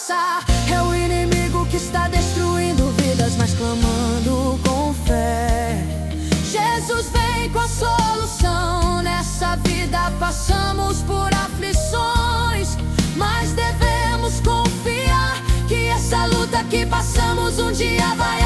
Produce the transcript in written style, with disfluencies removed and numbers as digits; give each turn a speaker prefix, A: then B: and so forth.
A: passar. É o inimigo que está destruindo vidas, mas clamando com fé. Jesus vem com a solução. Nessa vida passamos por aflições, mas devemos confiar que essa luta que passamos um dia vai